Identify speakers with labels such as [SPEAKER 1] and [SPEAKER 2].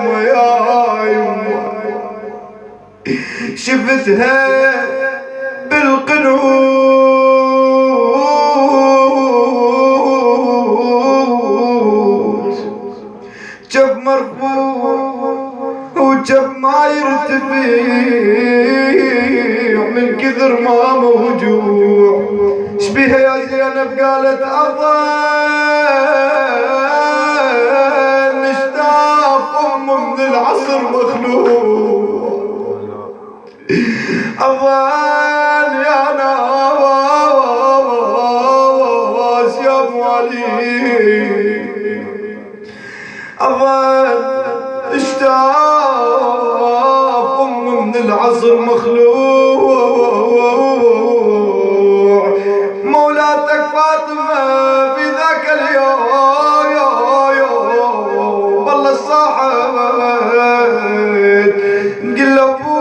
[SPEAKER 1] يمه يا يمه شفتها بالقنوت جف مرفوع وجف ما يرتفع من كثر ما موجوع شبيها يا زينب قالت أظن نشتاق أم من العصر مخلوق أظن يا نواس يا موالي أظن اشتاق أم من العصر مخلوع مولاتك فاطمة في ذاك اليوم والله الصاحب قل له